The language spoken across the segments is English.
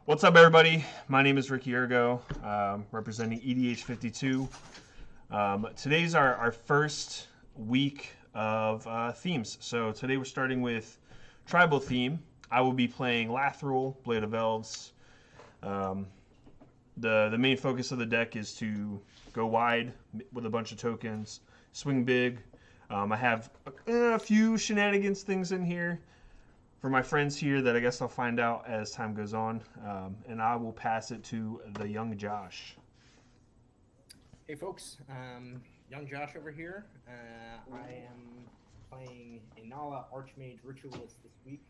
What's up, everybody? My name is Ricky Ergo, representing EDH 52. Today's our first week of themes. So today we're starting with tribal theme. I will be playing Lathril, Blade of Elves. The main focus of the deck is to go wide with a bunch of tokens, swing big. I have a few shenanigans things in here for my friends here that I guess I'll find out as time goes on, and I will pass it to the young Josh. Hey folks, young Josh over here. I am playing Inalla Archmage Ritualist this week.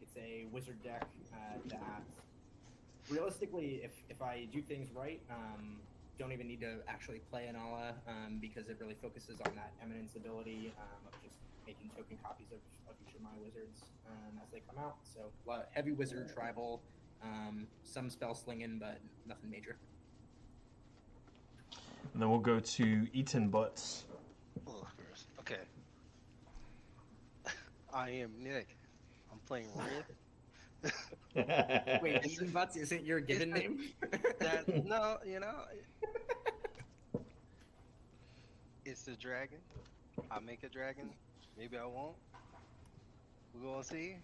It's a wizard deck that realistically, if I do things right, don't even need to actually play Inalla because it really focuses on that eminence ability of just making token copies of each of my wizards as they come out. So a lot of heavy wizard tribal, some spell slinging, but nothing major. And then we'll go to Eaton Butts. Okay. I am Nick. I'm playing Rith. Wait, Eaton Butts isn't your given name? No, it's a dragon. I make a dragon. Maybe I won't. We're gonna see.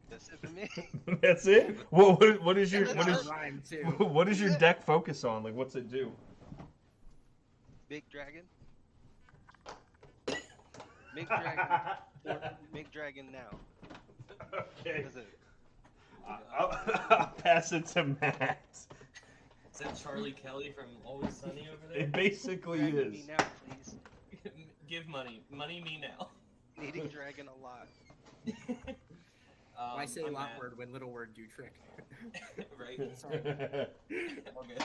That's it for me. That's it. What is your what is your Yeah. deck focus on? Like, what's it do? Big dragon. Big dragon. Big dragon now. Okay. That's it. I'll pass it to Matt. Is that Charlie Kelly from Always Sunny over there? It basically Dragon me is. now, please. Give money. Money me now. Needing dragon a lot. Why say I'm lot Matt. word when little word do trick? Right? Sorry. All good.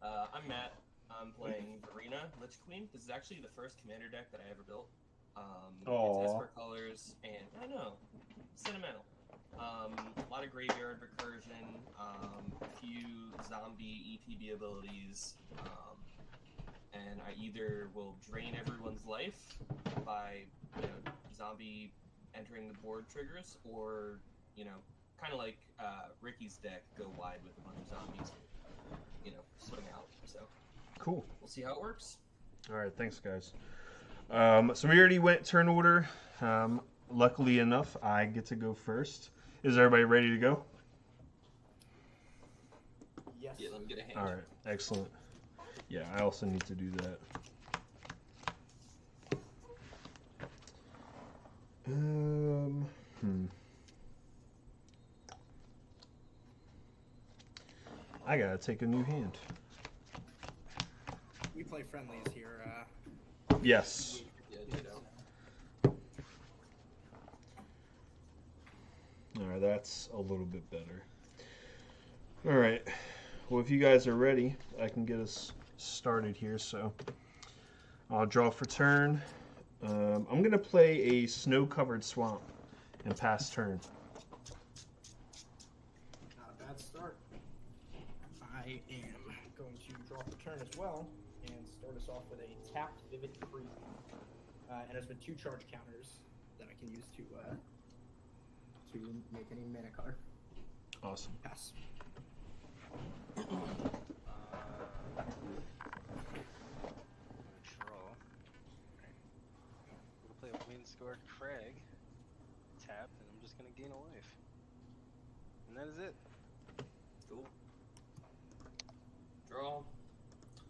I'm Matt. I'm playing Varina, Lich Queen. This is actually the first commander deck that I ever built. Aw. It's Esper colors, and I know, sentimental. A lot of graveyard recursion, a few zombie ETB abilities, and I either will drain everyone's life by zombie entering the board triggers, or kind of like Ricky's deck, go wide with a bunch of zombies, swing out. So Cool. we'll see how it works. All right, thanks, guys. So we already went turn order. Luckily enough, I get to go first. Is everybody ready to go? Yes. Yeah, let me get a hand. All right, excellent. Yeah, I also need to do that. I gotta take a new hand. We play friendlies here. Yes. Yeah, ditto. All right, that's a little bit better. All right. Well, if you guys are ready, I can get us started here. So I'll draw for turn. I'm going to play a snow-covered swamp and pass turn. Not a bad start. I am going to draw for turn as well and start us off with a tapped Vivid Creep. And there's been 2 charge counters that I can use to make any mana card. Awesome. Pass. Draw. We'll play a Windscored Craig. Tap, and I'm just gonna gain a life. And that is it. Cool. Draw.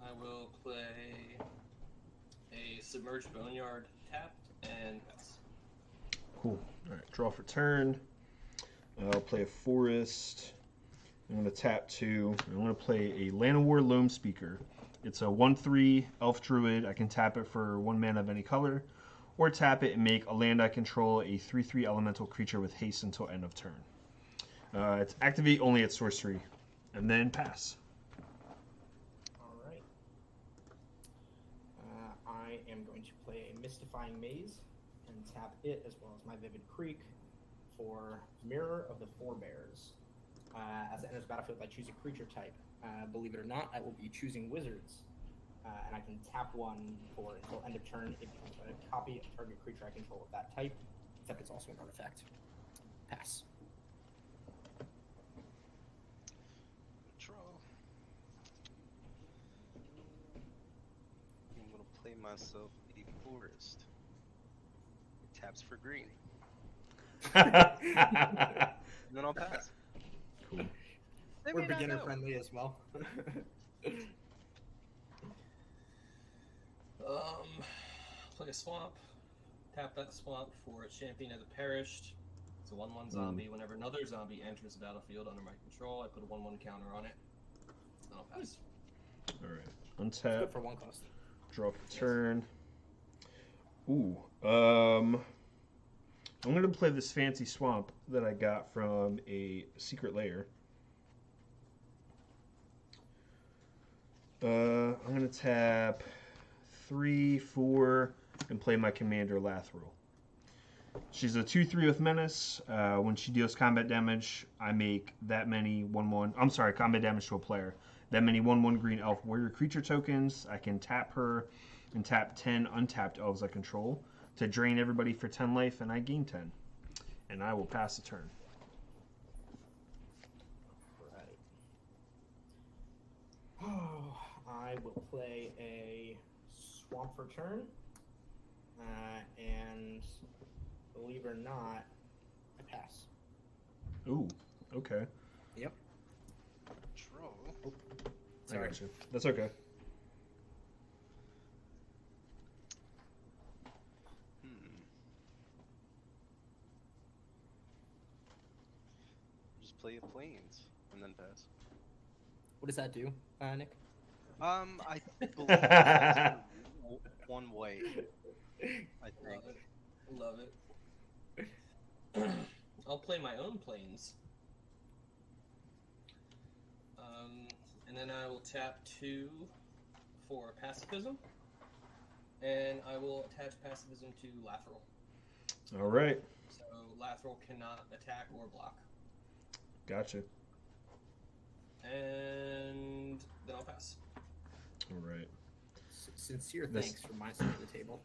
I will play a Submerged Boneyard tapped and pass. Cool. All right, draw for turn. I'll play a forest. I'm going to tap 2. I'm going to play a Llanowar Loam Speaker. It's a 1/3 elf druid. I can tap it for 1 mana of any color, or tap it and make a land I control a 3/3 elemental creature with haste until end of turn. It's activate only at sorcery, and then pass. Alright. I am going to play a Mystifying Maze and tap it as well as my Vivid Creek for Mirror of the Forebears. As it enters the battlefield, I choose a creature type. Believe it or not, I will be choosing wizards. And I can tap 1 for until end of turn. It becomes a copy of target creature I control of that type, except it's also an artifact. Pass. myself a forest. It taps for green. And then I'll pass. Cool. They We're may not beginner know. friendly as well. Play a swamp. Tap that swamp for a champion of the perished. It's a 1/1 zombie. Whenever another zombie enters the battlefield under my control, I put a 1/1 counter on it. And I'll pass. All right. Good Untap. for one cost. Draw for turn. Ooh. I'm gonna play this fancy swamp that I got from a secret lair. I'm gonna tap 3, 4, and play my commander Lathril. She's a 2/3 with menace. When she deals combat damage, I make that many 1/1. I'm sorry, combat damage to a player. That many 1/1 green elf warrior creature tokens. I can tap her and tap 10 untapped elves I control to drain everybody for 10 life, and I gain 10. And I will pass the turn. Right. Oh, I will play a swamp for turn, and believe it or not, I pass. Ooh, okay. Yep. Draw. I Sorry. got you. That's okay. Just play a plains and then pass. What does that do, Nick? I believe that's one white. I think. Love it. I'll play my own planes. And then I will tap 2 for pacifism. And I will attach pacifism to Lathril. All right. So Lathril cannot attack or block. Gotcha. And then I'll pass. All right. Sincere This- thanks from my side of the table.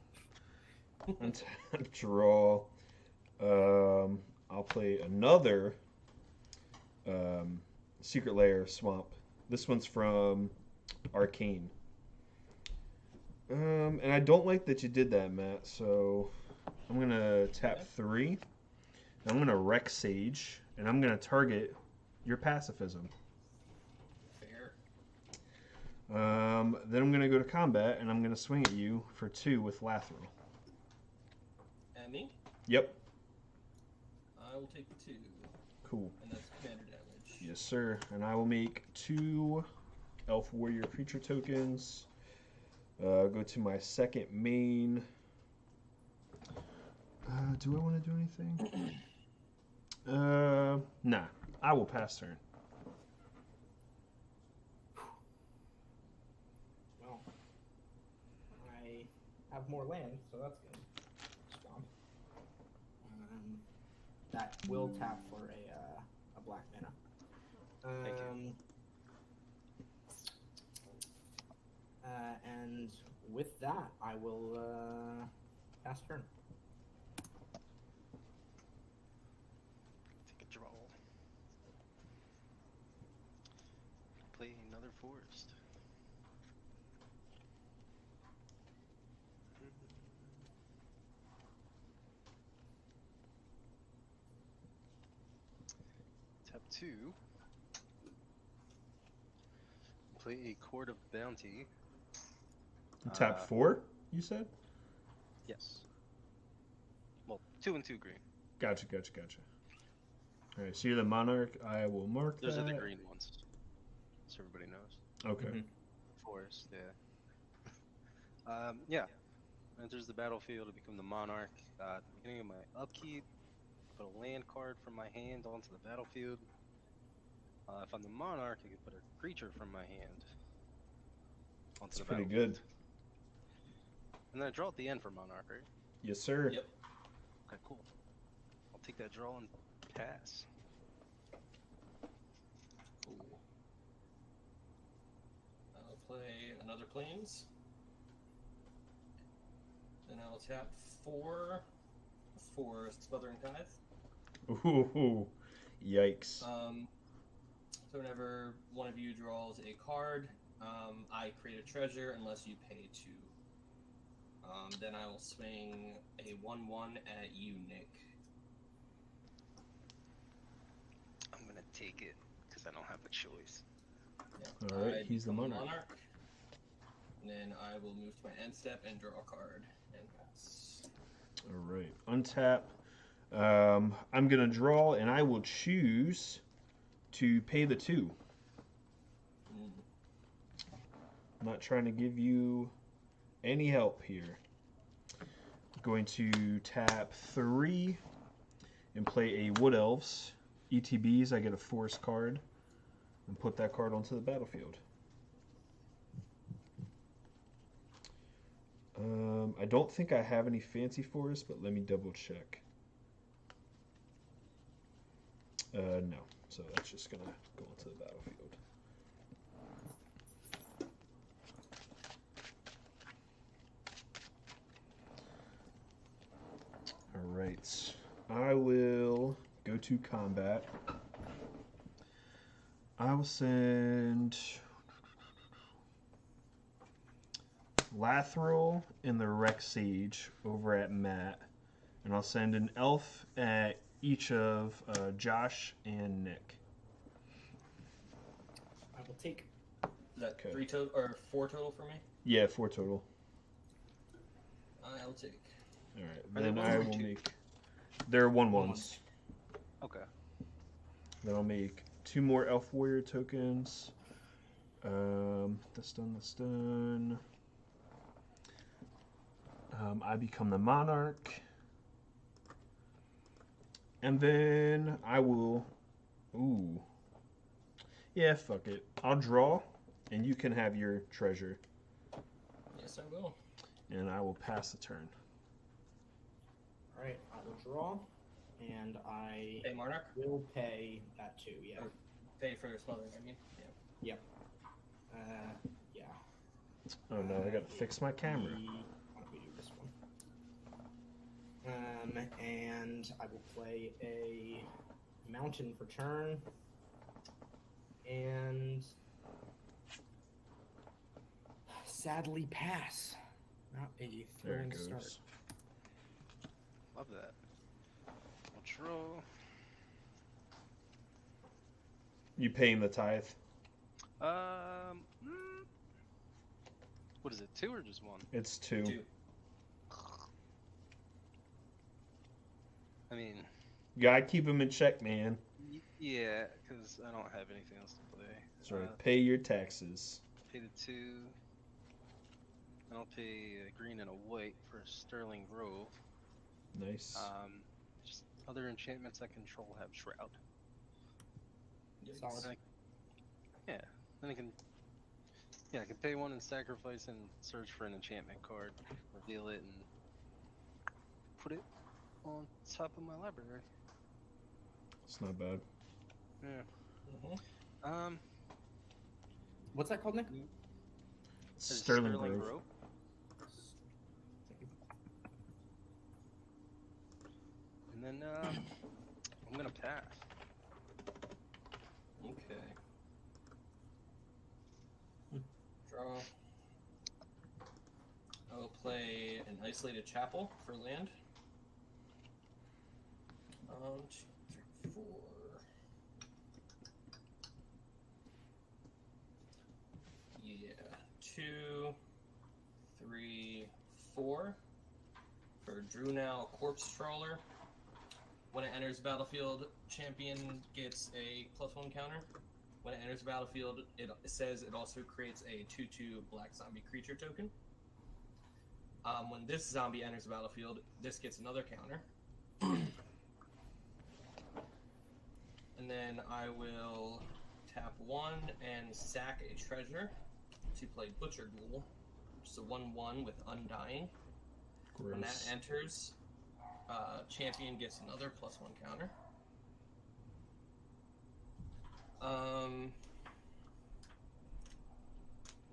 Untap, draw. I'll play another secret lair swamp. This one's from Arcane. And I don't like that you did that, Matt. So I'm gonna tap 3. I'm gonna wreck Sage, and I'm gonna target your pacifism. Fair. Then I'm gonna go to combat, and I'm gonna swing at you for 2 with Lathril. And me? Yep. I will take the 2. Cool. And that's commander damage. Yes, sir. And I will make 2 elf warrior creature tokens. Go to my second main. Do I want to do anything? Nah. I will pass turn. Well, I have more land, so that's good. Swamp. That will tap for a black mana. Thank you. And with that, I will pass turn. Take a draw. Play another forest. Tap 2. Play a Court of Bounty. Tap 4, you said? Yes. Well, 2 and 2 green. Gotcha. All right, so you're the monarch. I will mark Those that. are the green ones, so everybody knows. Okay. Mhm. Forest, yeah. Yeah. Enters the battlefield to become the monarch. At the beginning of my upkeep, put a land card from my hand onto the battlefield. If I'm the monarch, I can put a creature from my hand onto That's the pretty battlefield. good. And then I draw at the end for monarch, right? Yes, sir. Yep. Okay, cool. I'll take that draw and pass. Cool. I'll play another planes. Then I'll tap 4 for Smothering Tithe. Ooh, yikes. So whenever one of you draws a card, I create a treasure unless you pay 2 Then I will swing a 1/1 at you, Nick. I'm gonna take it because I don't have a choice. Yeah. All right, I he's the become monarch. And then I will move to my end step and draw a card and pass. All right, untap. I'm gonna draw, and I will choose to pay the 2. Mm. I'm not trying to give you any help here. I'm going to tap 3 and play a Wood Elves. ETBs, I get a forest card and put that card onto the battlefield. I don't think I have any fancy forests, but let me double check. No, so that's just gonna go onto the battlefield. All right, I will go to combat. I will send Lathril and the Rex Sage over at Matt, and I'll send an elf at each of Josh and Nick. I will take. Is that Okay. 3 total or 4 total for me? Yeah, 4 total. I'll take. All right, Are they then ones I or will two? make. They're 1/1s. Okay. Then I'll make 2 more Elf Warrior tokens. That's done. I become the monarch. And then I will. Ooh. Yeah, fuck it. I'll draw, and you can have your treasure. Yes, I will. And I will pass the turn. All right, I will draw, and I Hey, Monarch. will pay that 2. Yeah. Or pay for smothering, I mean. Yeah. Yeah. Oh no, I gotta fix my camera. Why don't we do this one? And I will play a mountain for turn, and sadly pass. Not a There thrilling it goes. start. Love that. I'll draw. You paying the tithe? What is it? 2 or just 1? It's 2. 2. I mean, You gotta keep him in check, man. yeah, because I don't have anything else to play. That's right. Pay your taxes. Pay the 2. And I'll pay a green and a white for Sterling Grove. Nice. Just other enchantments I control have Shroud. Solid. Yeah, then I can. Yeah, I can pay 1 and sacrifice and search for an enchantment card, reveal it, and put it on top of my library. It's not bad. Yeah. Mm-hmm. What's that called, Nick? There's Sterling Grove. And then I'm gonna pass. Okay. Draw. I will play an isolated chapel for land. 1, 2, 3, 4. Yeah, 2, 3, 4 for Drew Now Corpse Trawler. When it enters the battlefield, champion gets a +1 counter. When it enters the battlefield, it says it also creates a 2/2 black zombie creature token. When this zombie enters the battlefield, this gets another counter. And then I will tap 1 and sack a treasure to play Butcher Ghoul, which is a 1/1 with Undying. Gross. When that enters, champion gets another +1 counter.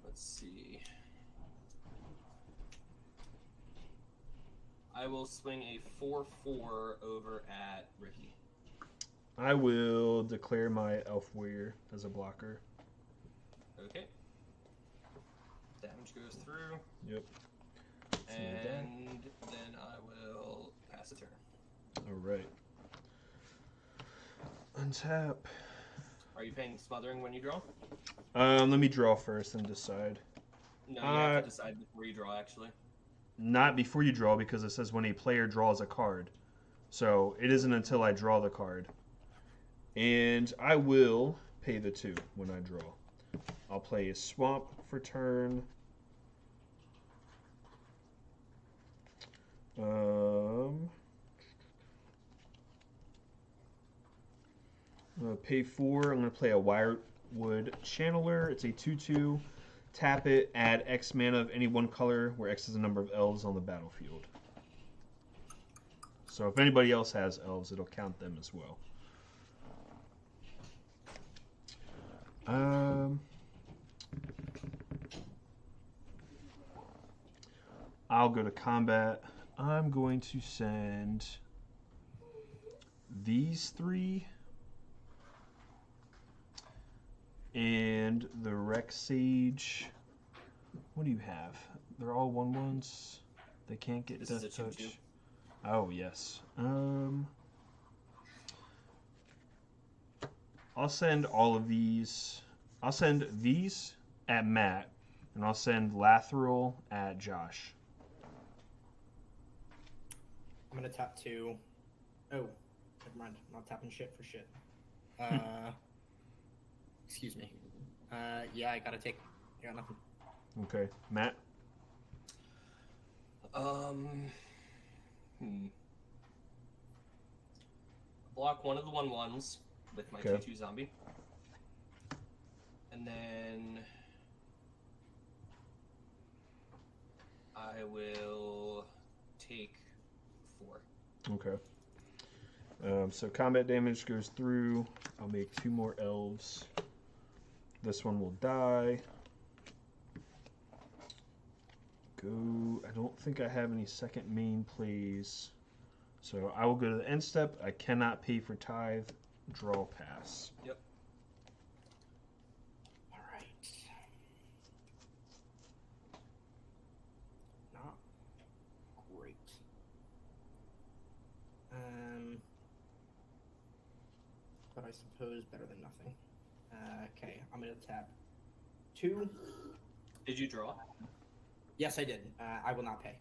Let's see. I will swing a 4/4 over at Ricky. I will declare my Elf Warrior as a blocker. Okay. Damage goes through. Yep. And then I will pass a turn. All right. Untap. Are you paying smothering when you draw? Let me draw first and decide. No, you have to decide before you draw, actually. Not before you draw, because it says when a player draws a card. So it isn't until I draw the card. And I will pay the 2 when I draw. I'll play a swamp for turn. I'm going to pay 4. I'm going to play a Wirewood Channeler. It's a 2/2. Tap it, add X mana of any one color, where X is the number of elves on the battlefield. So if anybody else has elves, it'll count them as well. I'll go to combat. I'm going to send these 3 and the Rex Sage. What do you have? They're all 1/1s. They can't get This is Death a Touch. 2/2. Oh yes. I'll send all of these. I'll send these at Matt, and I'll send Lathril at Josh. I'm gonna tap 2. Oh, never mind. I'm not tapping shit for shit. Excuse me. Yeah, I got nothing. Okay, Matt. Block one of the 1/1s with my Okay. 2/2 zombie. And then I will take 4. Okay. So combat damage goes through. I'll make 2 more elves. This one will die. Go. I don't think I have any second main plays. So I will go to the end step. I cannot pay for tithe. Draw pass. Yep. All right. Not great. But I suppose better than nothing. Okay, I'm gonna tap 2. Did you draw? Yes, I did. I will not pay.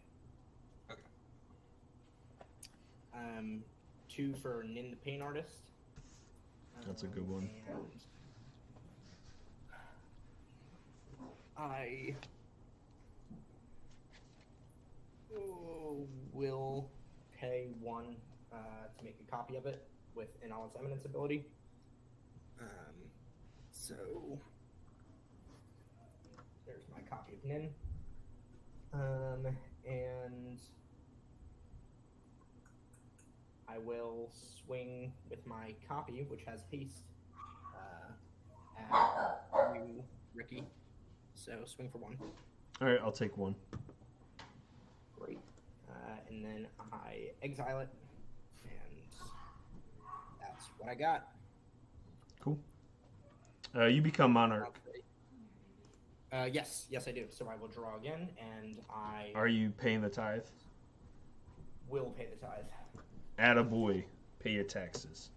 Okay. 2 for Nin the Pain Artist. That's a good one. And I will pay 1 to make a copy of it with Inalla's Eminence ability. So there's my copy of Nin. And I will swing with my copy, which has haste, at you, Ricky. So swing for 1. All right, I'll take 1. Great. And then I exile it, and that's what I got. Cool. You become monarch. Yes, I do. So I will draw again, and I Are you paying the tithe? will pay the tithe. Attaboy. Pay your taxes.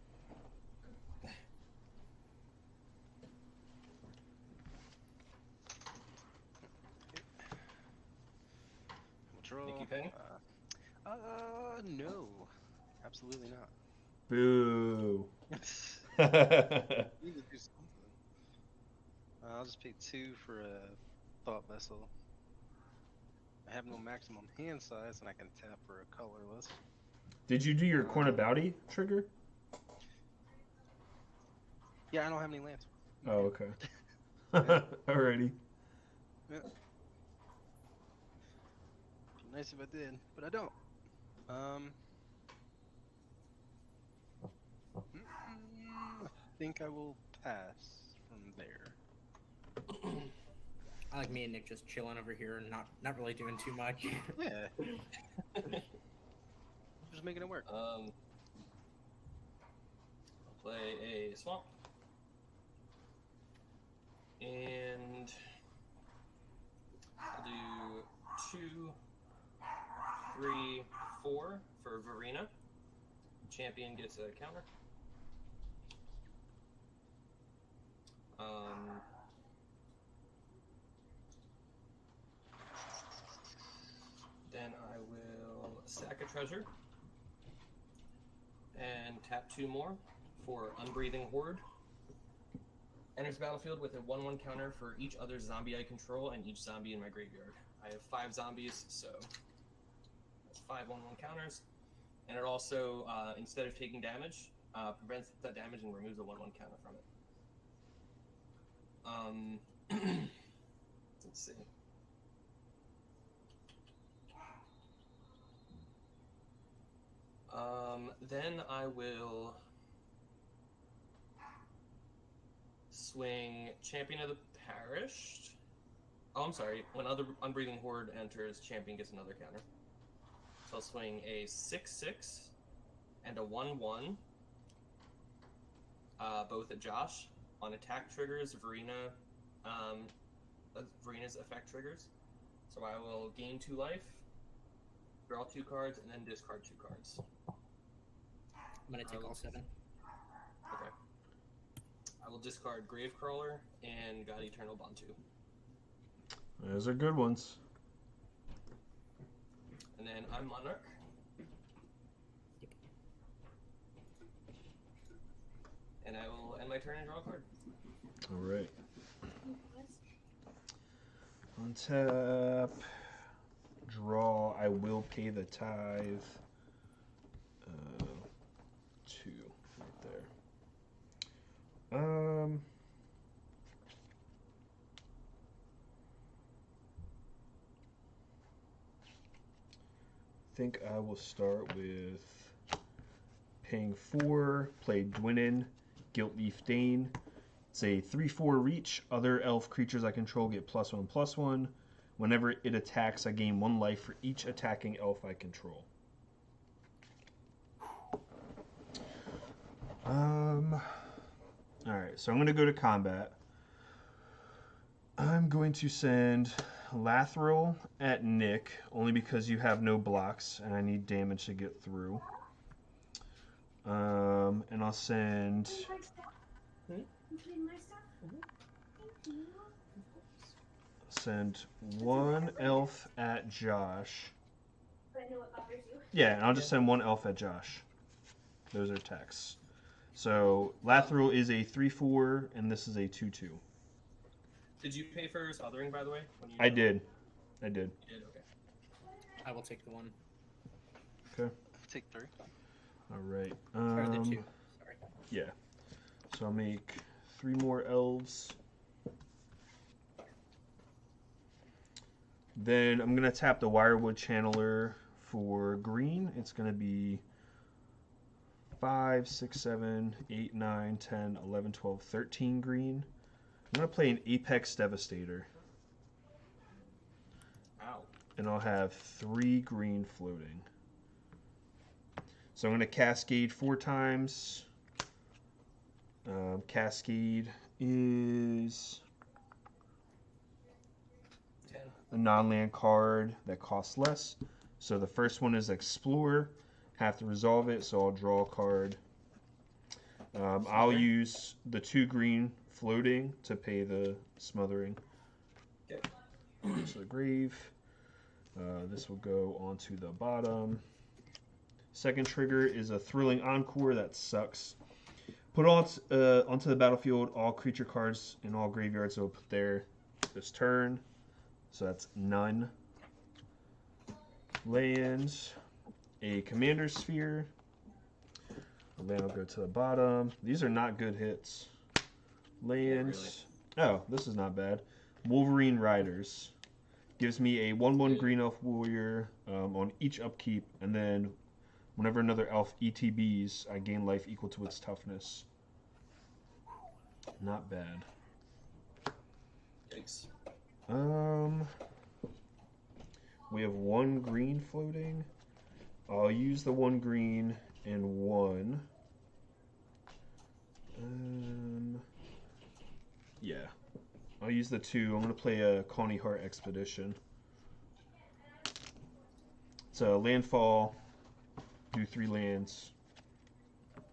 Draw. Think you pay? No. Absolutely not. Boo. Need to do something. I'll just pay 2 for a thought vessel. I have no maximum hand size, and I can tap for a colorless. Did you do your Cornabouty trigger? Yeah, I don't have any lands. Oh, okay. Alrighty. Yeah. Be nice if I did, but I don't. I think I will pass from there. I like me and Nick just chilling over here and not really doing too much. Yeah. Just making it work. I'll play a swamp. And I'll do 2 Angry 4 for Varina. Champion gets a counter. Then I will sack a treasure and tap 2 more for Unbreathing Horde. Enters battlefield with a 1/1 counter for each other zombie I control and each zombie in my graveyard. I have 5 zombies, so that's 5 1/1 counters. And it also, instead of taking damage, prevents that damage and removes a 1/1 counter from it. Let's see. Then I will swing Champion of the Perished. Oh, I'm sorry. When other Unbreathing Horde enters, Champion gets another counter. So I'll swing a 6/6 and a 1/1, both at Josh. On attack triggers, Varina's effect triggers. So I will gain 2 life, draw 2 cards, and then discard 2 cards. I'm gonna take all 7. Okay. I will discard Gravecrawler and God Eternal Bond 2. Those are good ones. And then I'm Monarch. And I will end my turn and draw a card. All right. Untap. Draw. I will pay the tithe. 2 right there. I think I will start with paying 4, play Dwynnin, Guiltleaf Dane. It's a 3/4 reach. Other elf creatures I control get +1/+1. Whenever it attacks, I gain 1 life for each attacking elf I control. Alright, so I'm going to go to combat. I'm going to send Lathril at Nick, only because you have no blocks and I need damage to get through. And I'll send... Send 1 elf at Josh. Yeah, and I'll just send 1 elf at Josh. Those are attacks. So Lathril is a 3/4, and this is a 2/2. Did you pay for Othering, by the way? I did. You did, okay. I will take the 1. Okay. Take 3. All right. Or the 2. Sorry. Yeah. So I'll make 3 more elves. Then I'm going to tap the Wirewood Channeler for green. It's going to be 5, 6, 7, 8, 9, 10, 11, 12, 13 green. I'm going to play an Apex Devastator. Ow. And I'll have 3 green floating. So I'm going to Cascade 4 times. Cascade is 10. a non-land card that costs less. So the first one is Explore. Have to resolve it, so I'll draw a card. I'll use the 2 green floating to pay the smothering. Okay. To the grave. This will go onto the bottom. Second trigger is a Thrilling Encore. That sucks. Put onto the battlefield all creature cards in all graveyards. So we'll put there this turn. So that's none. Lands. A Commander Sphere. And then I'll go to the bottom. These are not good hits. Lands. Oh, this is not bad. Wolverine Riders. Gives me a 1/1 green elf warrior on each upkeep, and then whenever another elf ETBs, I gain life equal to its toughness. Not bad. Yikes. We have 1 green floating. I'll use the 1 green and 1. Yeah. I'll use the 2. I'm going to play a Coney Heart Expedition. It's a landfall, do 3 lands,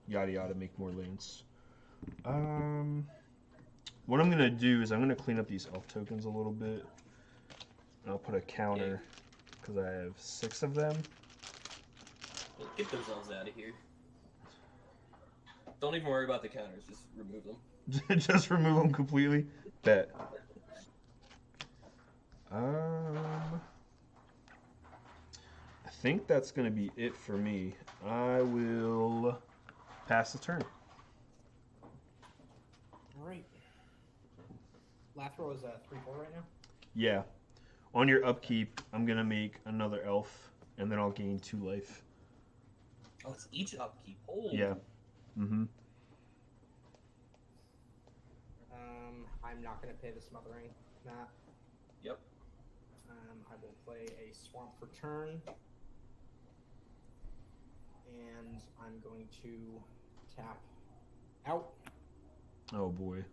yada yada, make more lands. What I'm gonna do is I'm gonna clean up these elf tokens a little bit. I'll put a counter because I have 6 of them. Get those elves out of here. Don't even worry about the counters. Just remove them. Just remove them completely. Bet. I think that's gonna be it for me. I will pass the turn. All right. Lathril is a 3/4 right now. Yeah. On your upkeep, I'm gonna make another elf, and then I'll gain 2 life. Oh, it's each upkeep. Oh. Yeah. Mm-hmm. I'm not going to pay the smothering, Matt. Yep. I will play a swamp for turn, and I'm going to tap out. Oh boy.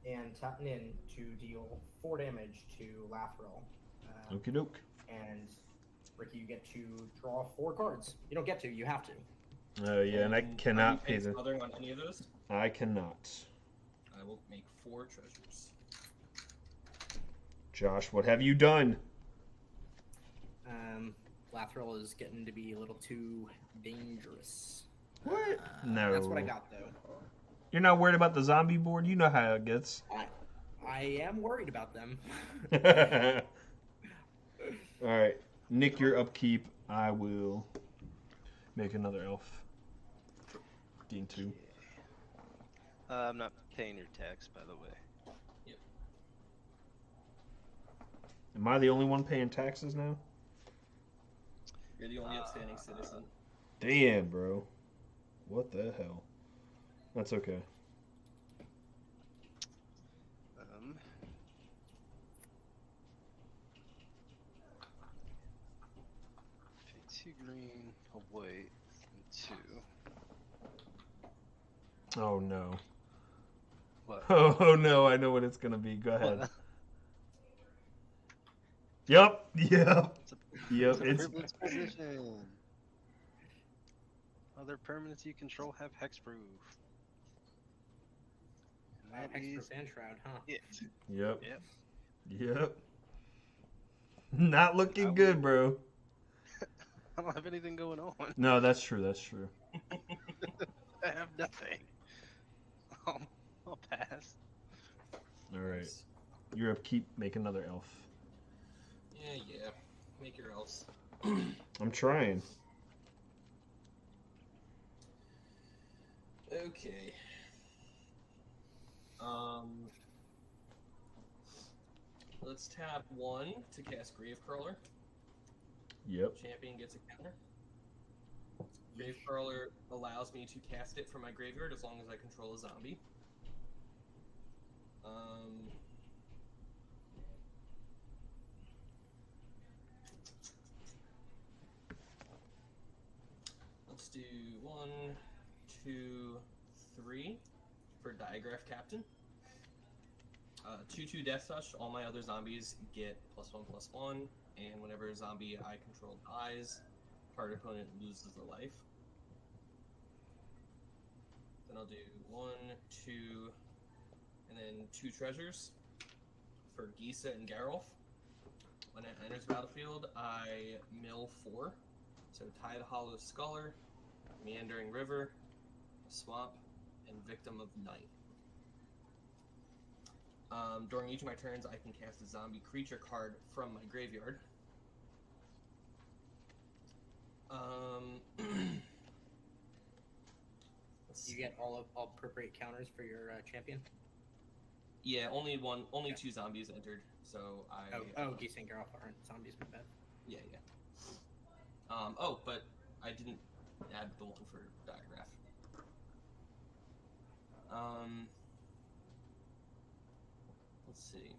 And tap in to deal 4 damage to Lathril. Okie doke. And Ricky, you get to draw 4 cards. You don't get to, you have to. Oh yeah, and I cannot pay the. Smothering on any of those? I cannot. I will make 4 treasures. Josh, what have you done? Lathril is getting to be a little too dangerous. What? No. That's what I got, though. You're not worried about the zombie board? You know how it gets. I am worried about them. Alright. Nick, your upkeep. I will make another elf. Gain 2. I'm not paying your tax, by the way. Yep. Am I the only one paying taxes now? You're the only outstanding citizen. Damn, bro. What the hell? That's okay. Pay 2 green, a white, and 2. Oh no. What? Oh no, I know what it's gonna be. Go ahead. What? Yep. It's a privileged position. Other permanents you control have hexproof. And that Hexproof is and Shroud, huh? it. Yep. Yep. Not looking good, bro. I don't have anything going on. No, that's true. That's true. I have nothing. I'll pass. All right. You're upkeep. Make another elf. Yeah. Make your elves. I'm trying. Okay. Let's tap 1 to cast Gravecrawler. Yep. Champion gets a counter. Gravecrawler allows me to cast it from my graveyard as long as I control a zombie. Let's do 1, 2, 3 for Diagraph Captain. 2/2 Death Touch. All my other zombies get +1/+1, and whenever a zombie I control dies, target opponent loses a life. Then I'll do 1, 2, and then 2 treasures for Gisa and Geralf. When it enters the battlefield, I mill 4. So Tide Hollow Sculler, Meandering River, Swamp, and Victim of Night. During each of my turns, I can cast a zombie creature card from my graveyard. You get all appropriate counters for your champion. Yeah, only 2 zombies entered, so I. Geese and Geralf aren't zombies, my bad. Yeah. But I didn't add the one for Diagraph. Let's see.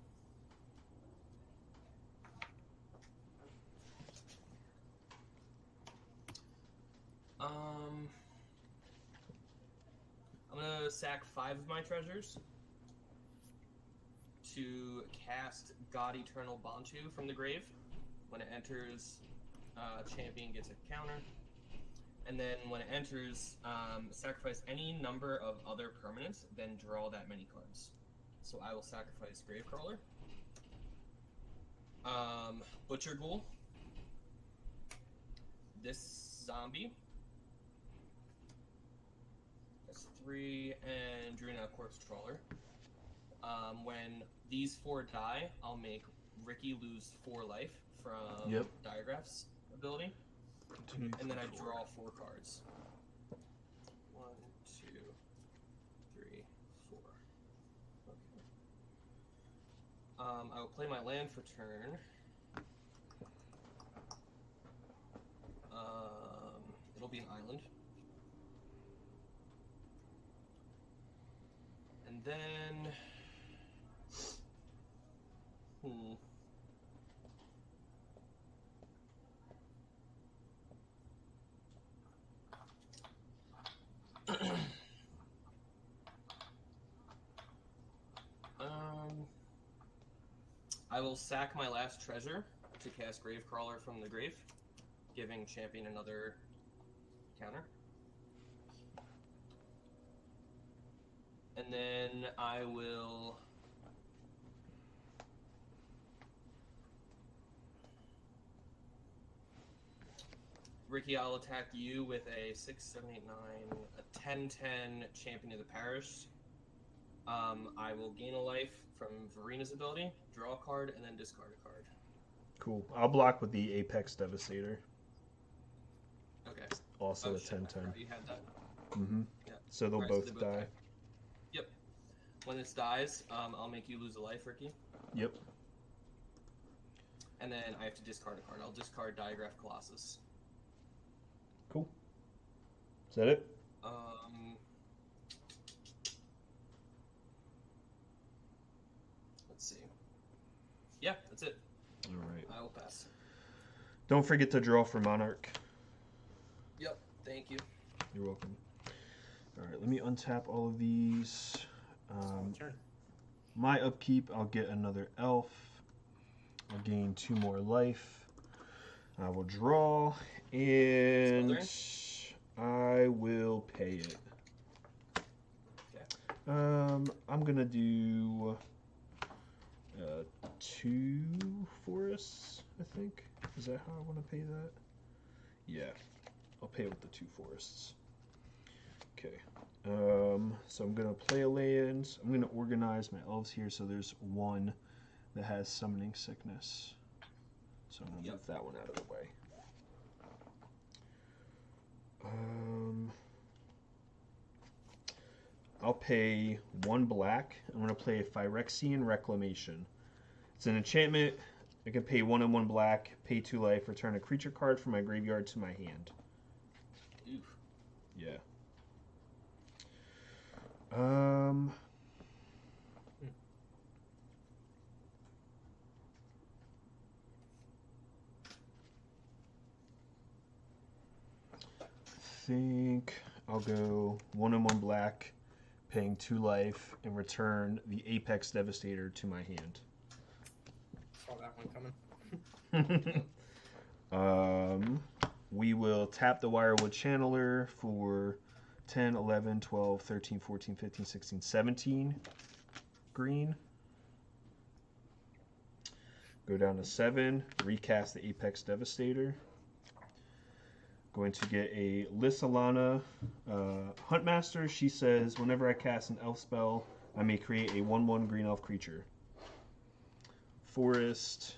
I'm gonna sack 5 of my treasures to cast God Eternal Bantu from the grave. When it enters, champion gets a counter. And then when it enters, sacrifice any number of other permanents, then draw that many cards. So I will sacrifice Gravecrawler, Butcher Ghoul, this zombie, that's 3, and Varina Corpse Trawler. When these 4 die, I'll make Ricky lose 4 life from Diagraph's ability. And then I draw 4 cards. 1, 2, 3, 4. Okay. I will play my land for turn. It'll be an island. And then... I will sack my last treasure to cast Gravecrawler from the grave, giving champion another counter. And then I will... Ricky, I'll attack you with a 6, 7, 8, 9, a 10, 10 champion of the parish. I will gain a life from Varina's ability, draw a card, and then discard a card. Cool. I'll block with the Apex Devastator. Okay. Also a shit, 10-10. I forgot you had that. Mm-hmm. Yeah. So they'll Alright, both so they die. Yep. When this dies, I'll make you lose a life, Ricky. Yep. And then I have to discard a card. I'll discard Diagraph Colossus. Cool. Is that it? Let's see. Yeah, that's it. All right. I will pass. Don't forget to draw for Monarch. Yep, thank you. You're welcome. All right, let me untap all of these. Turn. My upkeep, I'll get another elf. I'll gain 2 more life. I will draw, and I will pay it. Okay. I'm gonna do 2 forests, I think. Is that how I want to pay that? Yeah, I'll pay it with the 2 forests. Okay. So I'm gonna play a land. I'm gonna organize my elves here so there's one that has summoning sickness. So I'm gonna move that one out of the way. I'll pay 1 black. I'm gonna play a Phyrexian Reclamation. It's an enchantment. I can pay 1 and 1 black, pay 2 life, return a creature card from my graveyard to my hand. Oof. Yeah. Think I'll go 1 and 1 black, paying 2 life, and return the Apex Devastator to my hand. Saw that one coming. We will tap the Wirewood Channeler for 10, 11, 12, 13, 14, 15, 16, 17 green. Go down to 7, recast the Apex Devastator. Going to get a Lissalana Huntmaster. She says, whenever I cast an elf spell, I may create a 1/1 green elf creature. Forest,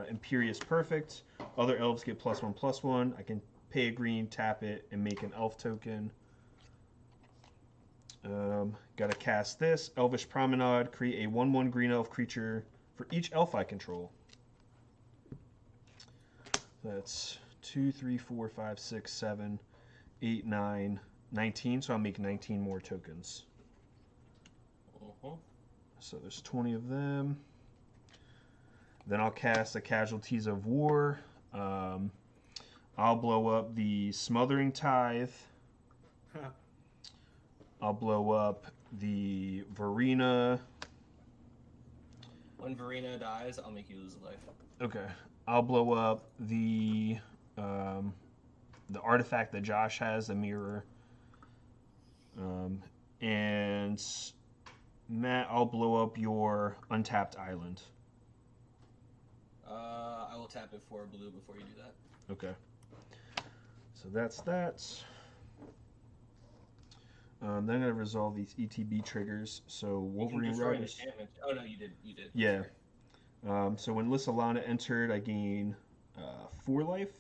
Imperious Perfect. Other elves get +1/+1. I can pay a green, tap it, and make an elf token. Gotta cast this. Elvish Promenade. Create a 1/1 green elf creature for each elf I control. That's 2, 3, 4, 5, 6, 7, 8, 9, 19. So I'll make 19 more tokens. So there's 20 of them. Then I'll cast the Casualties of War. I'll blow up the Smothering Tithe. I'll blow up the Varina. When Varina dies, I'll make you lose a life. Okay. I'll blow up the artifact that Josh has, the mirror. And Matt, I'll blow up your untapped island. I will tap it for blue before you do that. Okay. So that's that. Then I'm gonna resolve these ETB triggers. So Wolverine destroy an Riders. enchantment. Oh no, you did. You did. Yeah. Sorry. So when Lissalana entered, I gain 4 life,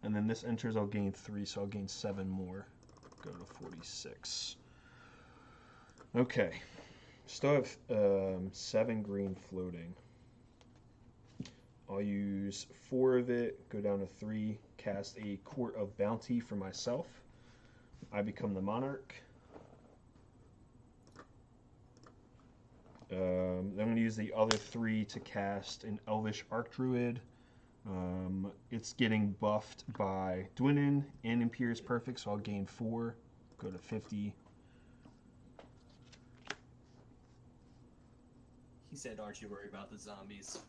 and then this enters, I'll gain 3, so I'll gain 7 more. Go to 46. Okay. Still have 7 green floating. I'll use 4 of it, go down to 3, cast a Court of Bounty for myself. I become the Monarch. Then I'm going to use the other 3 to cast an Elvish Archdruid. It's getting buffed by Dwynnin and Imperious Perfect, so I'll gain 4, go to 50. He said, "Aren't you worried about the zombies?"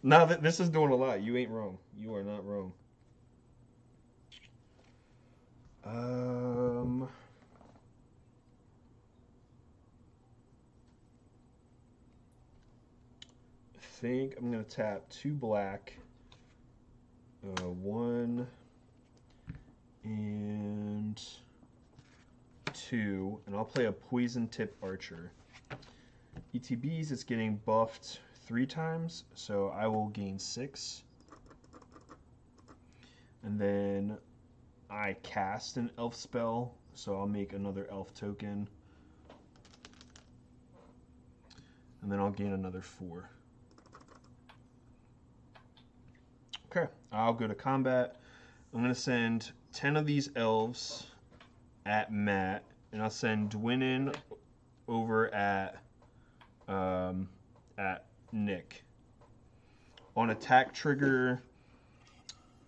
Now that this is doing a lot, you ain't wrong. You are not wrong. I think I'm gonna tap 2 black, 1 and 2, and I'll play a Poison Tip Archer. ETBs, it's getting buffed 3 times, so I will gain 6. And then I cast an elf spell, so I'll make another elf token. And then I'll gain another 4. Okay, I'll go to combat. I'm going to send 10 of these elves at Matt, and I'll send Dwynnin over at Nick. On attack trigger,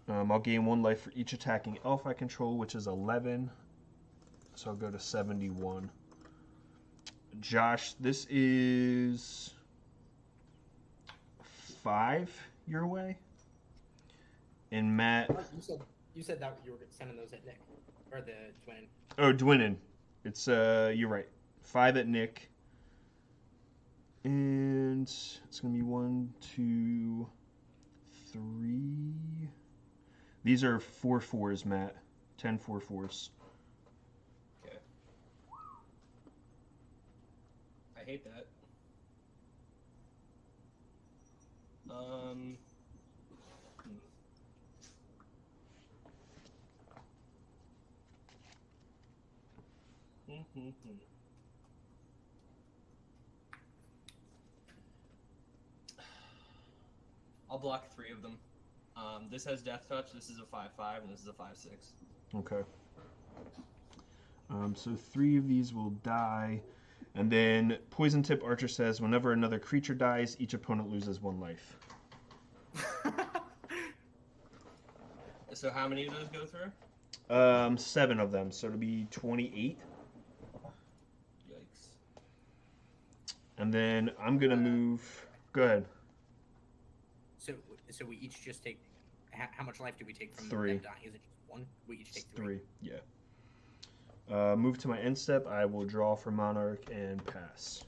I'll gain 1 life for each attacking elf I control, which is 11. So I'll go to 71. Josh, this is 5 your way. And Matt, You said that you were sending those at Nick or the twin. oh, Dwynnin. It's you're right. 5 at Nick. And it's gonna be 1, 2, 3. These are 4 4s, Matt. 10 4 4s. Okay. I hate that. I'll block 3 of them. This has Death Touch, this is a 5/5, and this is a 5/6. Okay. So 3 of these will die. And then Poison Tip Archer says, whenever another creature dies, each opponent loses 1 life. So how many of those go through? 7 of them, so it'll be 28. Yikes. And then I'm gonna move. Go ahead. So we each just take. How much life do we take from 3. them dying? Is it just 1? We each take 3. 3. Yeah. Move to my end step. I will draw for Monarch and pass.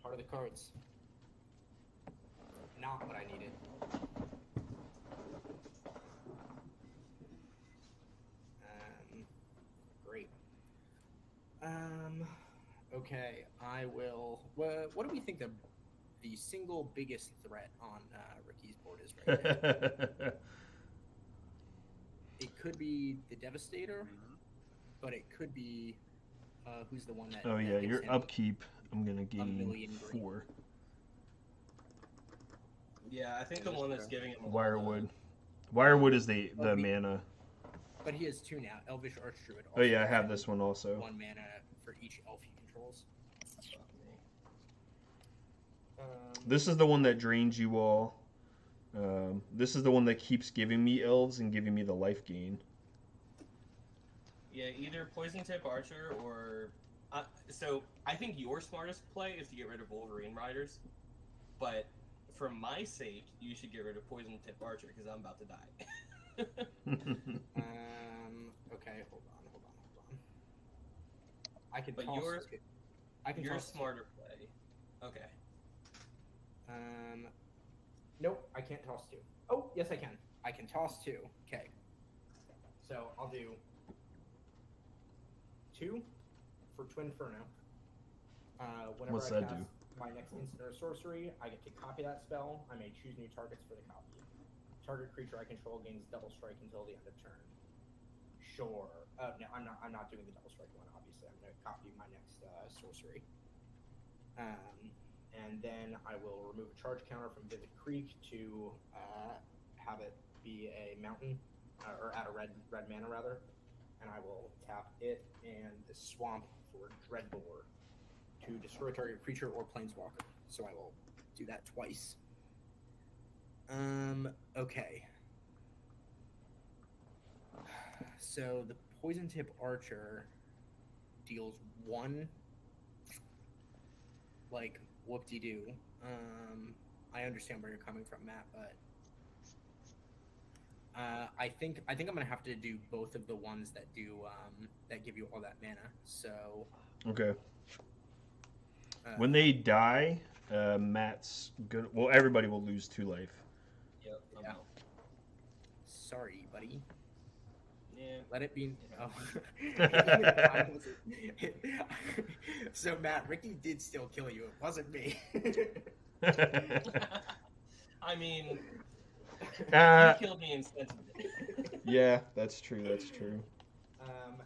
Part of the cards. Not what I needed. Great. Okay, I will. What do we think the single biggest threat on Ricky's board is right now? It could be the Devastator, but it could be who's the one that. Oh that yeah, gives your him upkeep. I'm gonna gain million green. 4. Yeah, I think the one that's giving him a Wirewood. Wirewood is the Oh, mana. But he has 2 now. Elvish Archdruid. Oh yeah, I have this one also. 1 mana for each elf he controls. This is the one that drains you all. This is the one that keeps giving me elves and giving me the life gain. Yeah, either Poison Tip Archer or... so, I think your smartest play is to get rid of Wolverine Riders. But for my sake, you should get rid of Poison Tip Archer, because I'm about to die. Okay, hold on. I can But toss yours- two. I can Your toss two. smarter play. Okay. Nope, I can't toss two. Oh, yes I can. I can toss two. Okay. So I'll do 2 for Twin Inferno. Whenever What's I that cast do? my next instant or sorcery, I get to copy that spell. I may choose new targets for the copy. Target creature I control gains double strike until the end of turn. Sure. No, I'm not doing the double strike one. Obviously, I'm going to copy my next sorcery. And then I will remove a charge counter from Vivid Creek to have it be a mountain, or add a red mana rather. And I will tap it and the swamp for Dreadbore to destroy target creature or planeswalker. So I will do that twice. Okay. So the Poison Tip Archer deals 1, like, whoop-de-doo. I understand where you're coming from, Matt, but I think I'm gonna have to do both of the ones that do that give you all that mana. So Okay. When they die, Matt's gonna. Well, everybody will lose 2 life. Yep. I'm Yeah. out. sorry, buddy. Yeah. Let it be. Yeah. Oh. So Matt, Ricky did still kill you. It wasn't me. I mean, he killed me instantly. Yeah, that's true. That's true. And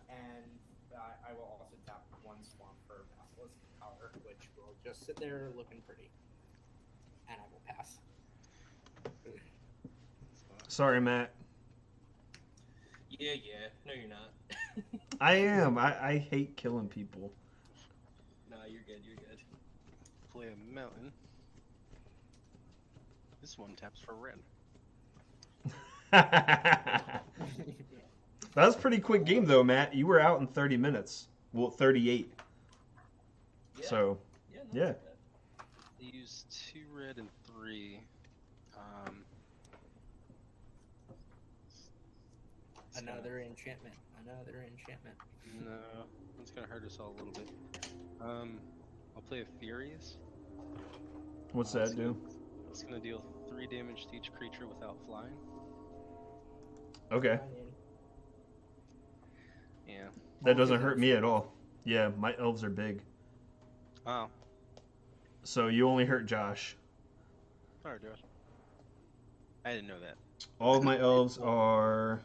I will also tap 1 swamp for Basilisk Power, which will just sit there looking pretty. And I will pass. Sorry, Matt. Yeah. No, you're not. I am. I hate killing people. No, you're good. You're good. Play a mountain. This one taps for red. That was a pretty quick game, though, Matt. You were out in 30 minutes. Well, 38. Yeah. So, Yeah. yeah. Not bad. They use 2 red and 3. Another enchantment. No, that's gonna hurt us all a little bit. I'll play a Furious. What's that do? It's gonna deal 3 damage to each creature without flying. Okay. Yeah. That doesn't hurt me at all. Yeah, my elves are big. Oh. So you only hurt Josh. Sorry, Josh. I didn't know that. All of my elves are...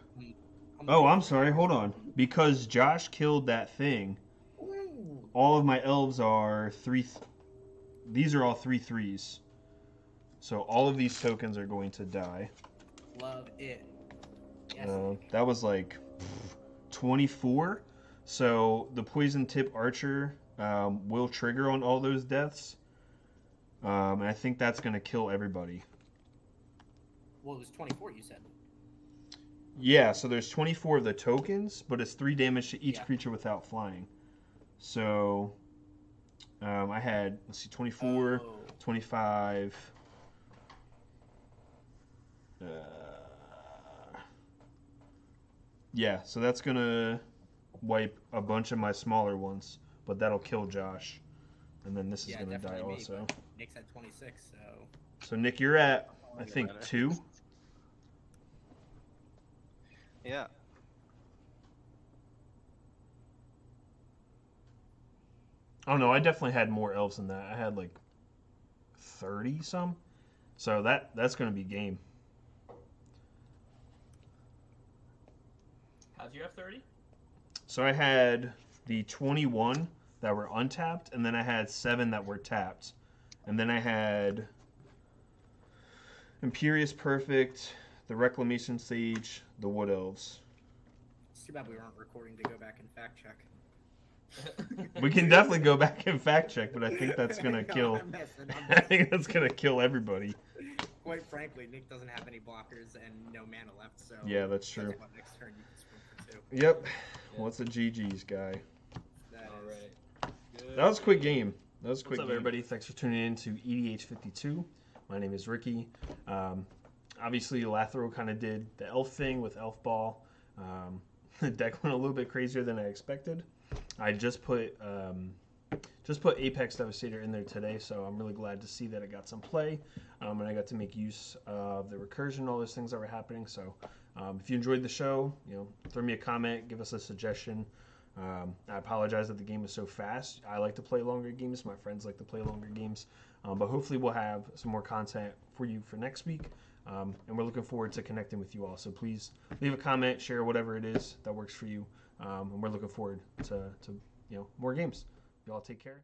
Oh, I'm sorry. Hold on. Because Josh killed that thing, all of my elves are 3... These are all 3/3s. So all of these tokens are going to die. Love it. Yes. That was like 24. So the Poison Tip Archer will trigger on all those deaths. And I think that's going to kill everybody. Well, it was 24, you said. Yeah, so there's 24 of the tokens, but it's 3 damage to each Yeah. creature without flying. So I had, let's see, 24, Oh. 25. Yeah, so that's going to wipe a bunch of my smaller ones, but that'll kill Josh. And then this is Yeah, going to die definitely me, also. but Nick's at 26, so... So, Nick, you're at, I Doesn't think, matter. 2. Yeah. Oh, no, I definitely had more elves than that. I had like 30 some. So that's going to be game. How'd you have 30? So I had the 21 that were untapped, and then I had 7 that were tapped. And then I had Imperious Perfect, the Reclamation Sage, the Wood Elves. It's too bad we weren't recording to go back and fact check. We can definitely go back and fact check, but I think that's going to No, kill... I'm messing. I think that's going to kill everybody. Quite frankly, Nick doesn't have any blockers and no mana left, so Yeah, that's true. What, next turn you can swing for 2. Yep. What's a GG's guy? That All is- right. Good That was a quick game. That was a What's quick up, game. everybody? Thanks for tuning in to EDH 52. My name is Ricky. Obviously, Lathril kind of did the elf thing with Elf Ball. The deck went a little bit crazier than I expected. I just put Apex Devastator in there today, so I'm really glad to see that it got some play, and I got to make use of the recursion, all those things that were happening. So, if you enjoyed the show, throw me a comment, give us a suggestion. I apologize that the game is so fast. I like to play longer games. My friends like to play longer games, but hopefully we'll have some more content for you for next week. And we're looking forward to connecting with you all. So please leave a comment, share whatever it is that works for you, and we're looking forward to more games. You all take care.